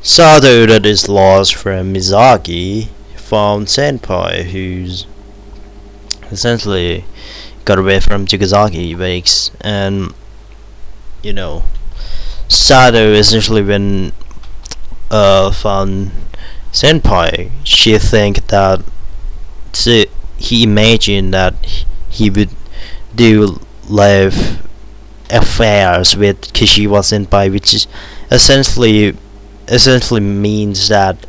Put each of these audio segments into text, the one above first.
Sato that is lost from Mizaki found Senpai who's essentially got away from Chigasaki base, and you know Sato essentially when found Senpai, she think that he imagined that he would do live affairs with Kishiwa Senpai, which is essentially means that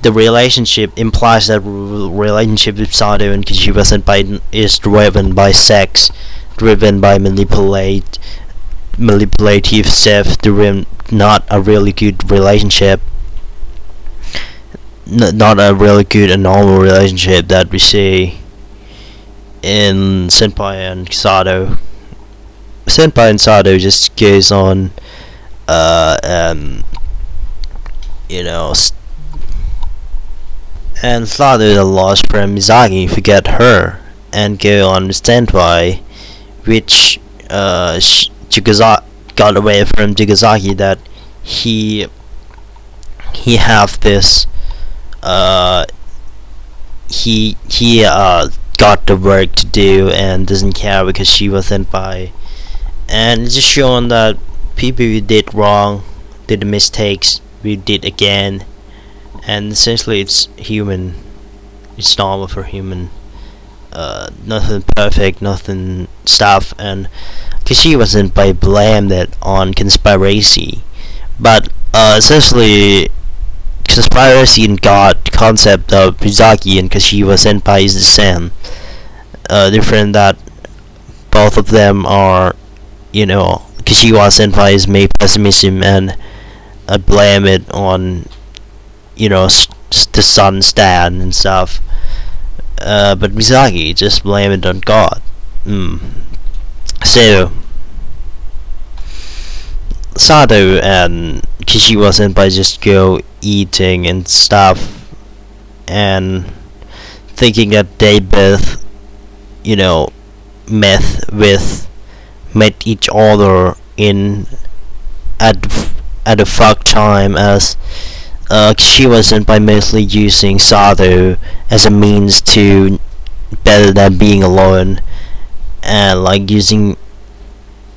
the relationship implies that relationship with Sato and Kishiba Senpai is driven by sex, driven by manipulative self-driven, not a really good relationship, not a really good and normal relationship that we see in Senpai and Sato. Senpai and Sato just goes on, you know, and Sato is lost from Mizaki, forget her, and go on Senpai, which Chigazaki got away from Chigasaki, that he have this he got the work to do and doesn't care because she was Senpai, and it's just showing that people who did wrong, did mistakes, we did again, and essentially it's human, it's normal for human, nothing perfect, nothing stuff, and because she wasn't by blamed it on conspiracy, but essentially conspiracy and God concept of Mizaki and Kashiwa Senpai is the same, different that both of them are, Kashiwa Senpai is made pessimism and blame it on, the sun's dad and stuff, but Mizaki just blame it on God. So Sato and Kishiwa Senpai just go eating and stuff and thinking that they both, met each other in at a fuck time, as Kishiwa Senpai mostly using Sato as a means to better than being alone, and like using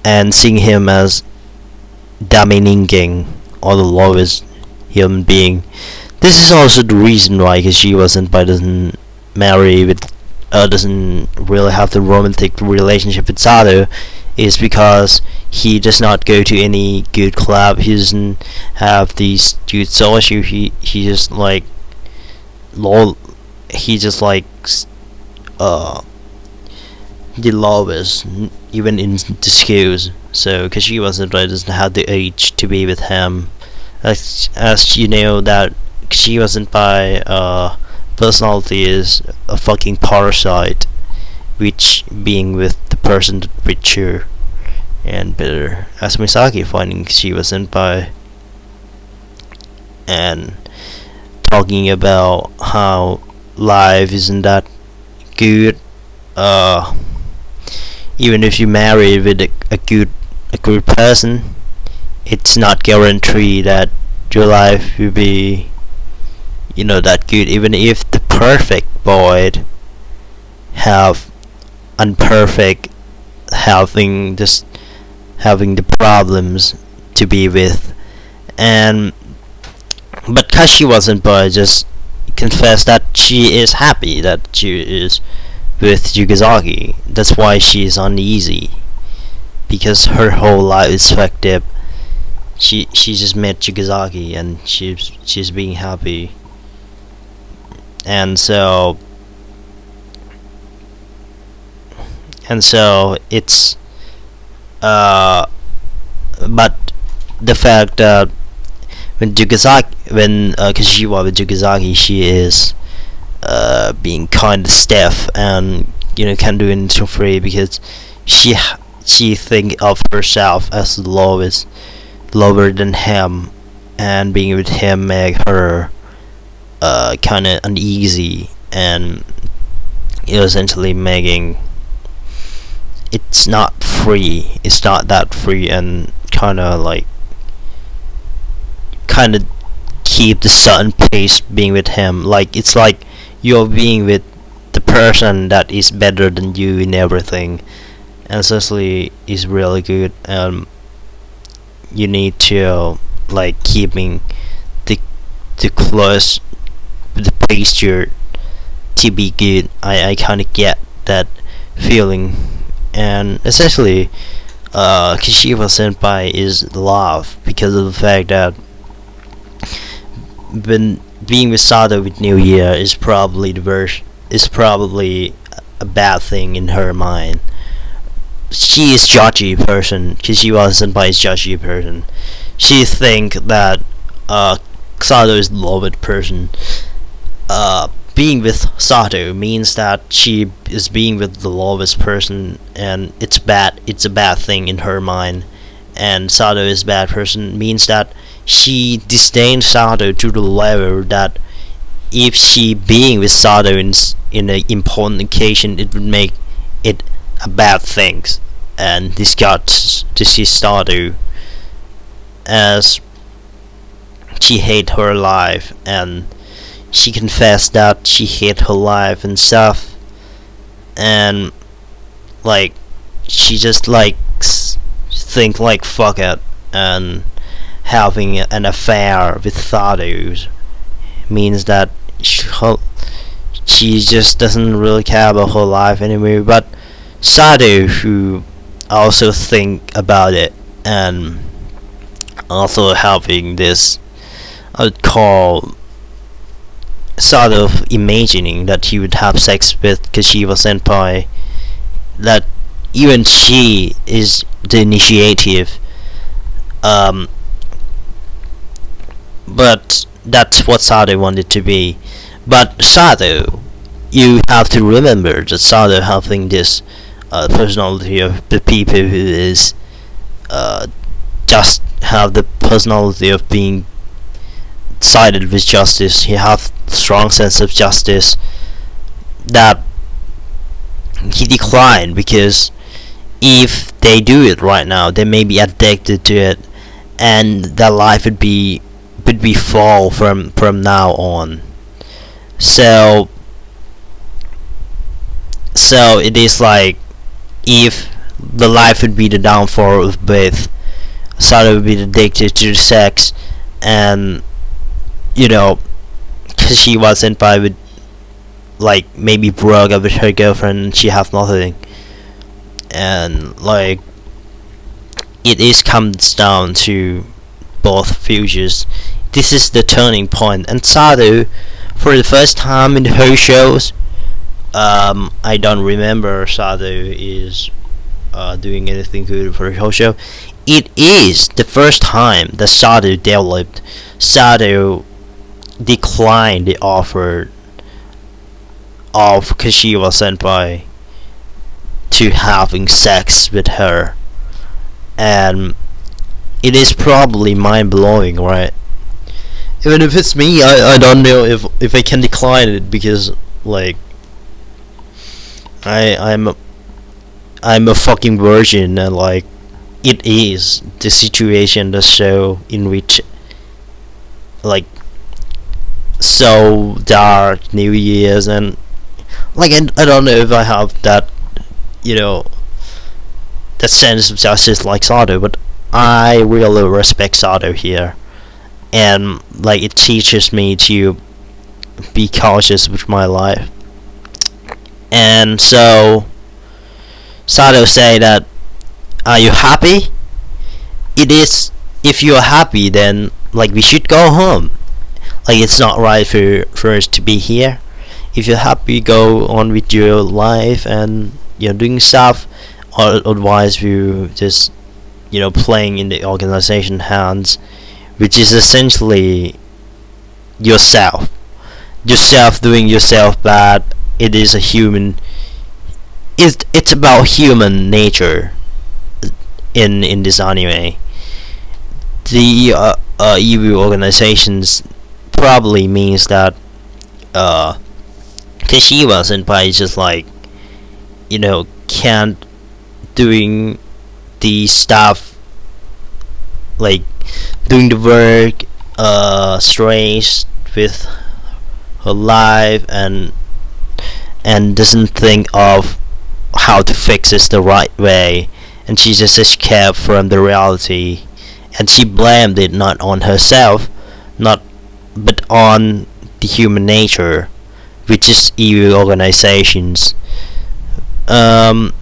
and seeing him as dominating or the lowest human being. This is also the reason why Kishiwa Senpai doesn't marry with doesn't really have the romantic relationship with Sato, is because he does not go to any good club, he doesn't have these good social, he just like he just like the lowest even in the schools. So Kashiwa Senpai doesn't have the age to be with him, as you know that Kashiwa Senpai personality is a fucking parasite, which being with the person that richer and better, as Misaki finding Kashiwa Senpai and talking about how life isn't that good, even if you marry with a good person, it's not guaranteed that your life will be that good, even if the perfect boy have unperfect, having the problems to be with. And but Kashiwa Senpai just confessed that she is happy that she is with Yugasaki. That's why she is uneasy, because her whole life is fucked up. She just met Yugasaki and she's being happy. And so it's but the fact that when Kashiwa with Yugasaki, she is being kind of stiff and can't do anything free, because she think of herself as lower than him, and being with him make her kind of uneasy, and essentially making it's not that free, and kind of keep the certain pace being with him. Like it's like you're being with the person that is better than you in everything, and Cecily is really good. You need to like keeping the close the posture to be good. I kind of get that feeling, and essentially, Kishiba Senpai is love because of the fact that when being with Sato with New Year is probably the worst. Is probably a bad thing in her mind. She is judgy person. Kishiba Senpai is judgy person. She think that Sato is the loved person. Being with Sato means that she is being with the lowest person, and it's bad. It's a bad thing in her mind, and Sato is a bad person means that she disdains Sato to the level that if she being with Sato in an important occasion, it would make it a bad thing, and disgusts to see Sato as she hate her life, and she confessed that she hate her life and stuff, and like she just like think like fuck it, and having an affair with Sato means that she just doesn't really care about her life anymore. But Sato, who also think about it and also having this, I would call sort of imagining that he would have sex with Kashiwa Senpai, that even she is the initiative, but that's what Sato wanted to be. But Sato, you have to remember that Sato having this personality of the people who is just have the personality of being sided with justice. He have strong sense of justice that he declined, because if they do it right now, they may be addicted to it, and their life would be fall from now on. So it is like, if the life would be the downfall of both, Sato would be addicted to sex, and you know, cause she wasn't by with, like, maybe broke up with her girlfriend and she have nothing, and like it is comes down to both futures. This is the turning point, and Sato, for the first time in her shows, I don't remember Sato is doing anything good for her whole show. It is the first time that Sato developed. Sato declined the offer of Kashiwa Senpai to having sex with her, and it is probably mind blowing, right? Even if it's me, I don't know if I can decline it, because like I'm a fucking virgin, and like it is the situation, the show in which, like, so dark New Year's, and like I don't know if I have that, you know, that sense of justice like Sato, but I really respect Sato here, and like it teaches me to be cautious with my life. And so Sato say that, are you happy? It is, if you are happy, then like we should go home. Like it's not right for us to be here. If you're happy, go on with your life and you're doing stuff. Or otherwise you just, you know, playing in the organization hands, which is essentially yourself doing yourself bad. It is a human, it's about human nature in this anime. The evil organizations probably means that Kashiwa Senpai is just like, you know, can't doing the stuff, like doing the work, stressed with her life, and doesn't think of how to fix this the right way, and she just escaped from the reality, and she blamed it not on herself, not but on the human nature, which is evil organizations. Um,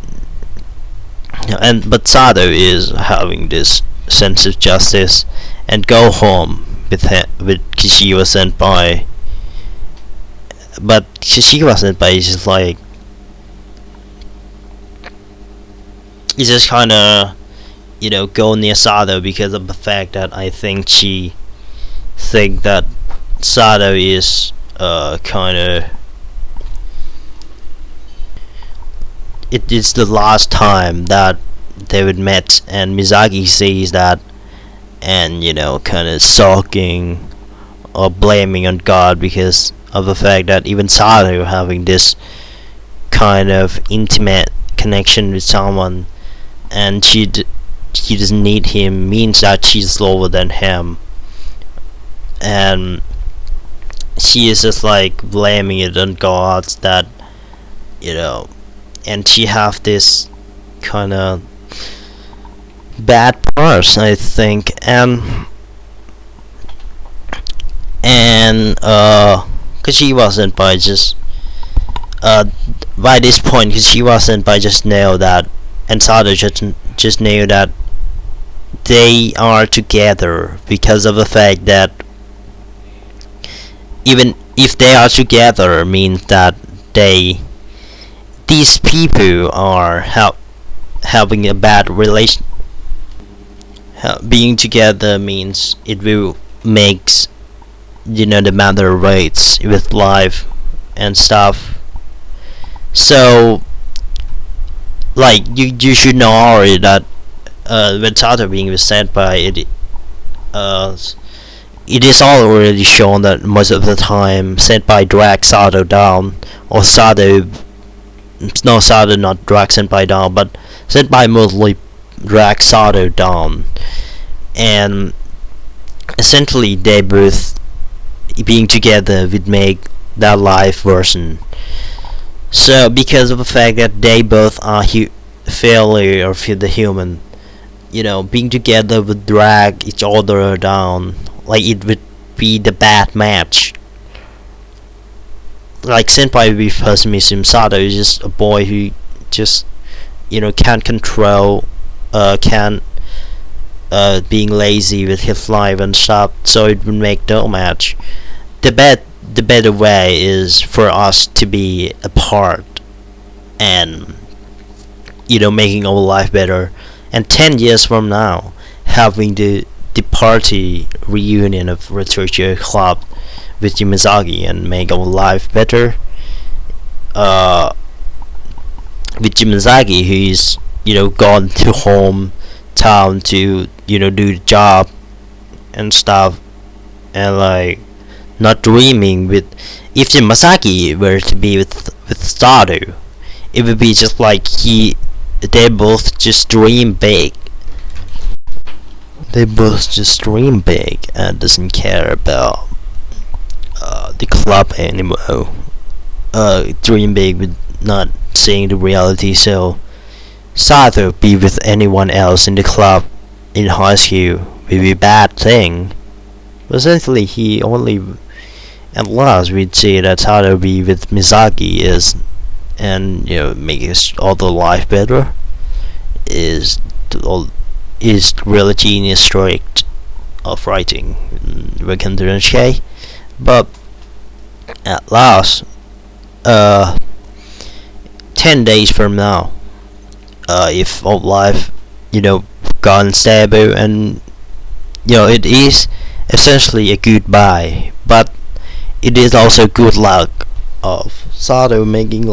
but Sado is having this sense of justice and go home with Kishiwa Senpai. But Kishiwa Senpai is just like, he's just kind of, go near Sado because of the fact that I think she think that Sado is kind of, it is the last time that they would met, and Mizaki sees that, and kind of sulking or blaming on God because of the fact that even Sado having this kind of intimate connection with someone, and she doesn't need him, means that she's lower than him, and she is just like blaming it on God that, and she have this kind of bad purse, I think, cause she wasn't by just by this point, cause she wasn't by just know that, and Sado just knew that they are together because of the fact that even if they are together means that these people are having a bad relation. Being together means it will makes the matter rates with life and stuff. So like you should know already that when Sato being sent by it, it is already shown that most of the time Senpai drags Sato down, or Sato not drag Senpai down, but Senpai mostly drag Sato down, and essentially they both being together would make that life worsen. So because of the fact that they both are failure of the human, being together would drag each other down, like it would be the bad match. Like Senpai with pessimism, Sato is just a boy who just can't control, can being lazy with his life and stuff, so it would make no match. The better way is for us to be apart and making our life better, and 10 years from now having the party reunion of Retrocho Club with Yamazaki and make our life better, with Yamazaki who is gone to hometown to do the job and stuff, and like not dreaming with, if Yamazaki were to be with Sato, it would be just like they both just dream big. They both just dream big and doesn't care about the club anymore. Dream big with not seeing the reality. So Sato be with anyone else in the club in high school would be a bad thing. But essentially he only, at last we'd see that Sato be with Misaki is, and make his other life better, is really genius stroke of writing Eroistic-Ke. But at last 10 days from now, if all life gone stable, and it is essentially a goodbye, but it is also good luck of Sato making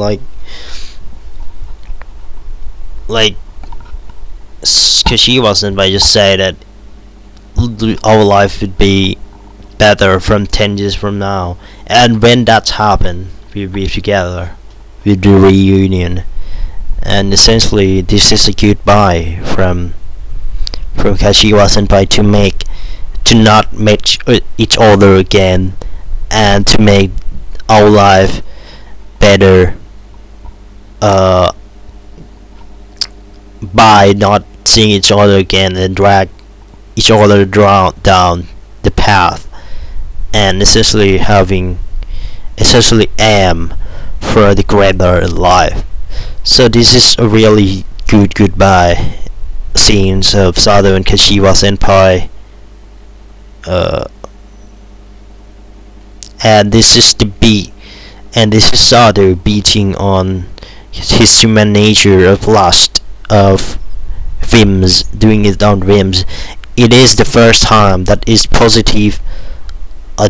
because she wasn't by just say that our life would be better from 10 years from now, and when that's happened we'll be together with the reunion, and essentially this is a goodbye from Kashiwa Senpai to not meet each other again, and to make our life better uh, by not seeing each other again and drag each other down the path, and essentially aim for the greater in life. So this is a really good goodbye scenes of Sado and Kashiwa Senpai, uh, and this is the beat, and this is Sado beating on his human nature of lust, of whims, doing his own whims. It is the first time that is positive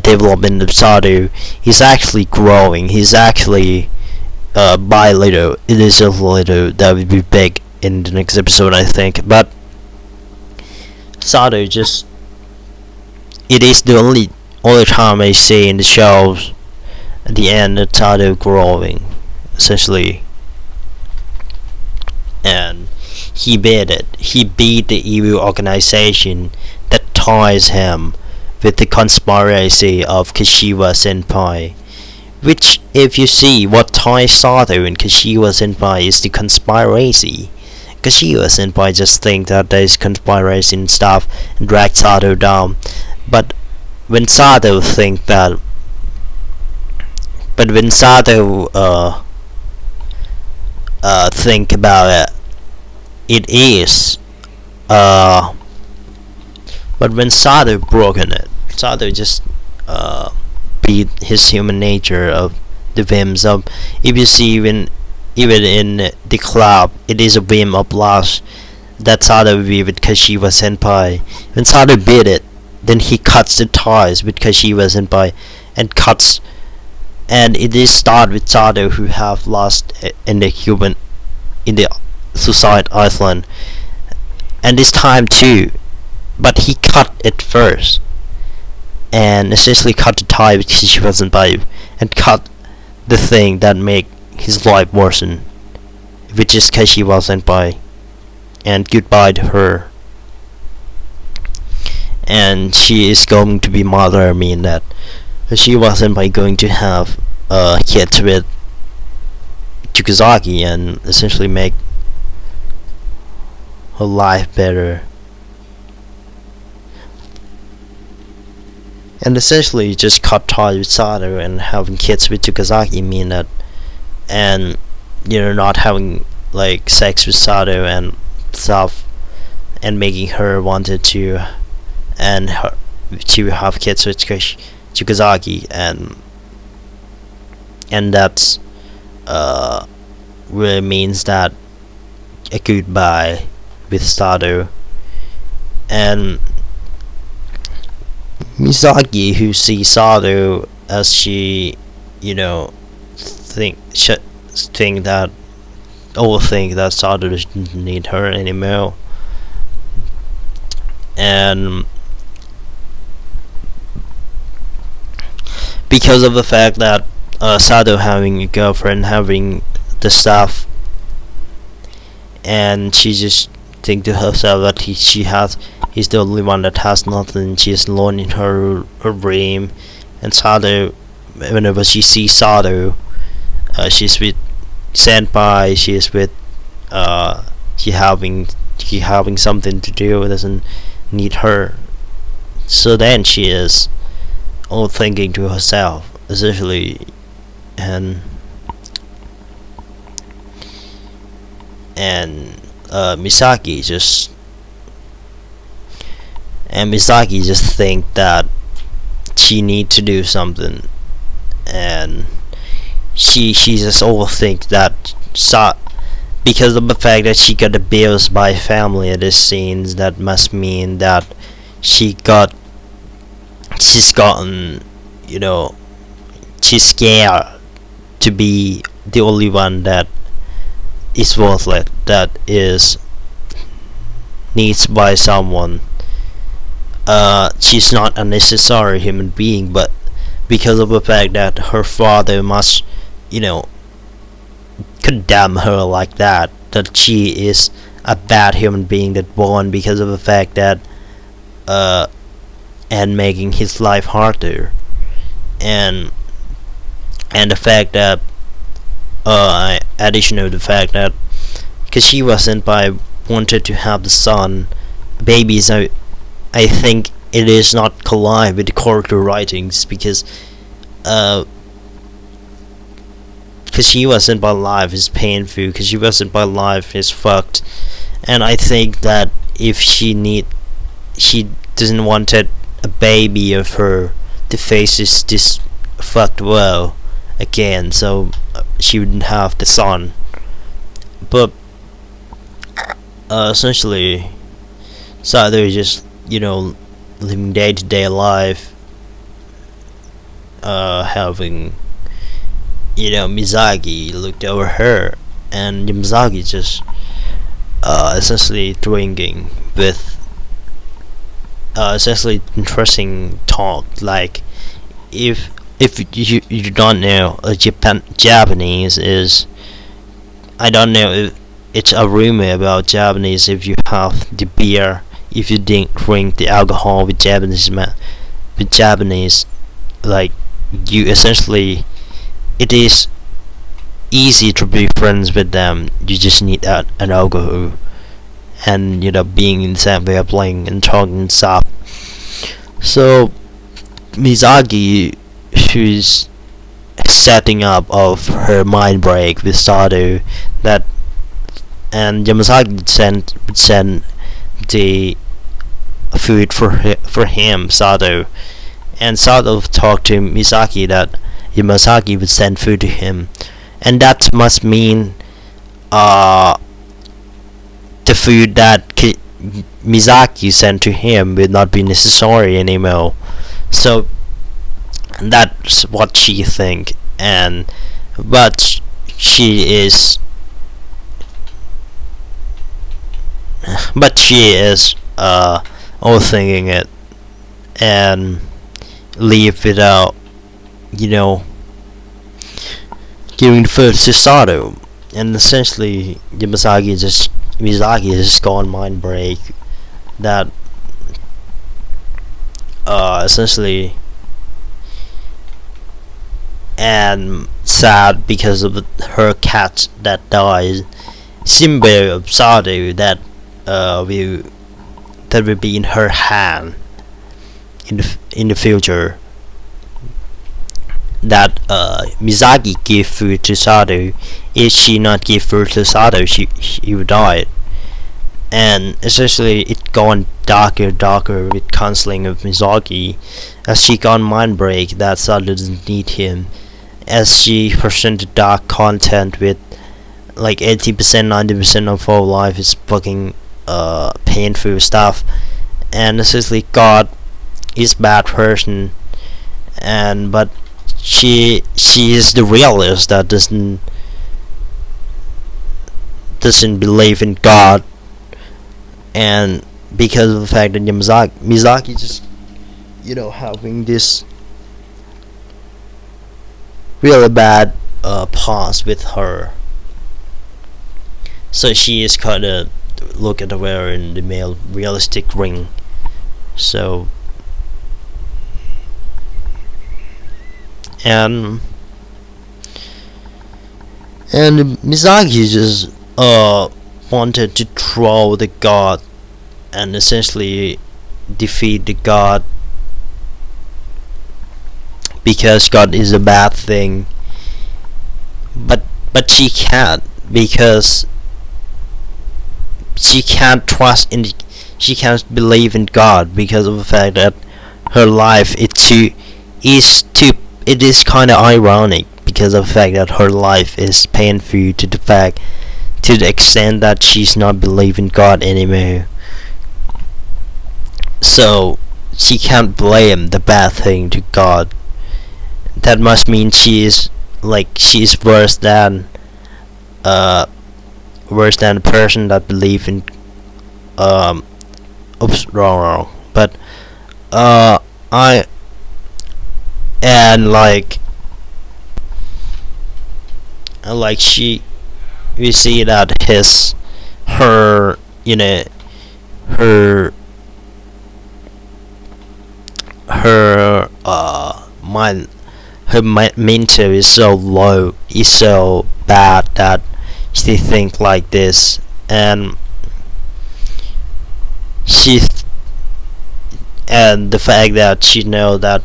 development of Sado. He's actually growing. He's actually by little. It is a little that will be big in the next episode, I think. But Sado just, it is the only time I see in the shows at the end of Sado growing, essentially, and he beat it. He beat the evil organization that ties him with the conspiracy of Kashiwa Senpai. Which, if you see what ties Sado and Kashiwa Senpai, is the conspiracy. Kashiwa Senpai just think that there is conspiracy and stuff and drag Sado down. But when Sado think that, but when Sado think about it, it is but when Sado broken it, Sado just beat his human nature of the whims of, if you see even in the club, it is a whim of lust that Sado beat with Kashiwa Senpai. When Sado beat it, then he cuts the ties with Kashiwa Senpai and cuts, and it is start with Sado who have lost in the suicide island, and this time too, but he cut it first and essentially cut the tie with Kashiwa Senpai and cut the thing that make his life worsen, which is Kashiwa Senpai, and goodbye to her. And she is going to be mother, I mean that Kashiwa Senpai going to have kids with Tsukizaki and essentially make her life better. And essentially just cut ties with Sado and having kids with Tsukizaki mean that, and not having like sex with Sado and stuff, and making her wanted to and her to have kids with Tsukizaki, and that's really means that a goodbye with Sado. And Misaki, who sees Sado as she, think that overthink that Sado doesn't need her anymore, and because of the fact that Sado having a girlfriend, having the stuff, and she just think to herself that he's the only one that has nothing. She's alone in her dream, and Sado, whenever she sees Sado, she's with Senpai. She's with she having something to do, doesn't need her. So then she is all thinking to herself, essentially, and Misaki just think that she need to do something, and she just overthink that because of the fact that she got abused by family at this scenes. That must mean that she's gotten, she's scared to be the only one that is worthless, that is needs by someone. She's not a necessary human being, but because of the fact that her father must, condemn her like that she is a bad human being that born, because of the fact that and making his life harder. and and the fact that additional the fact that because she wasn't by wanted to have the son babies. I think it is not collide with the character writings uh because she wasn't by life is painful, because she wasn't by life is fucked. And I think that if she doesn't wanted a baby of her to face this fucked well again, so she wouldn't have the son. But essentially Sato is just living day to day life, having Mizaki looked over her, and Mizaki just essentially drinking with essentially interesting talk. Like if you don't know, Japanese is, I don't know if it's a rumor about Japanese. If you have the beer, if you drink the alcohol with Japanese, like you essentially, it is easy to be friends with them. You just need an alcohol, and being in the same way of playing and talking and stuff. So Mizaki, who's setting up of her mind break with Sato, that and Yamazaki would send the food for him, Sato, and Sato talked to Misaki that Yamazaki would send food to him, and that must mean the food that Mizaki sent to him will not be necessary anymore. So that's what she think, but she is overthinking it and leave without giving the food to Sato. And essentially Mizaki just gone mind break, that essentially, and sad because of her cat that dies, symbol of Sato that will be in her hand in the future, that Mizaki give food to Sato. If she not give food to Sato, she would die. And essentially it gone darker with counseling of Mizaki, as she gone mind break that Sato doesn't need him, as she presented dark content with like 80% 90% of her life is fucking painful stuff. And essentially God is bad person, and but she is the realist that doesn't believe in God. And because of the fact that Mizaki just having this really bad past with her, so she is kind of look at her in the male realistic ring. So and Mizaki just wanted to throw the god and essentially defeat the god, because God is a bad thing. But she can't, because she can't she can't believe in God, because of the fact that her life it is kind of ironic, because of the fact that her life is painful to the extent that she's not believing God anymore. So she can't blame the bad thing to God. That must mean she is worse than a person that believe in oops, wrong. But I and like she, we see that her her mind, her mental is so low, is so bad that she think like this, and she and the fact that she know that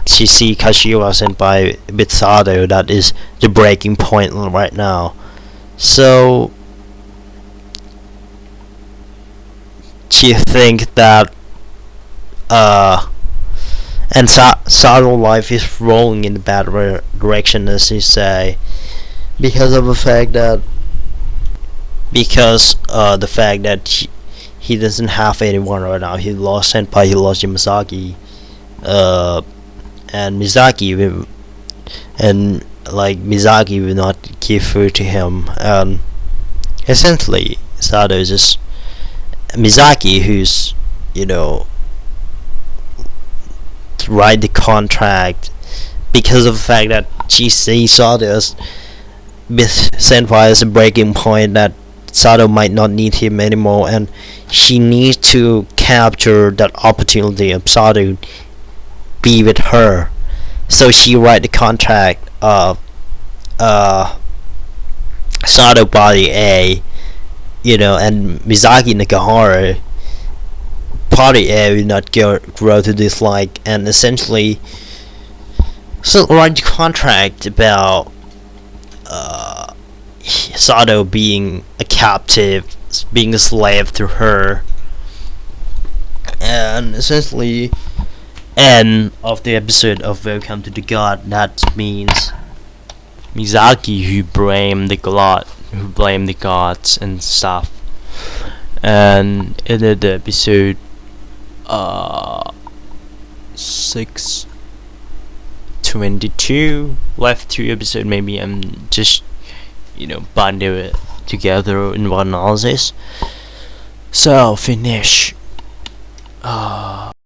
she see Kashiwa Senpai with Sado, that is the breaking point right now. So she think that and Sado life is rolling in the bad direction, as you say, because of the fact that the fact that he doesn't have anyone right now. He lost Senpai, he lost Yamasaki, and Mizaki and like Mizaki will not give food to him. Essentially, Sado is just Mizaki, who's write the contract because of the fact that she sees Sado as with Senpai as a breaking point, that Sado might not need him anymore, and she needs to capture that opportunity of Sado be with her. So she write the contract of Sado body A, and Mizaki Nakahara party A will not grow to dislike, and essentially so write the contract about Sado being a captive, being a slave to her, and essentially end of the episode of Welcome to the God. That means Mizaki who blamed the gods and stuff, and ended the episode 6:22. Left 2 episodes. Maybe I'm just bundle it together in one analysis. So finish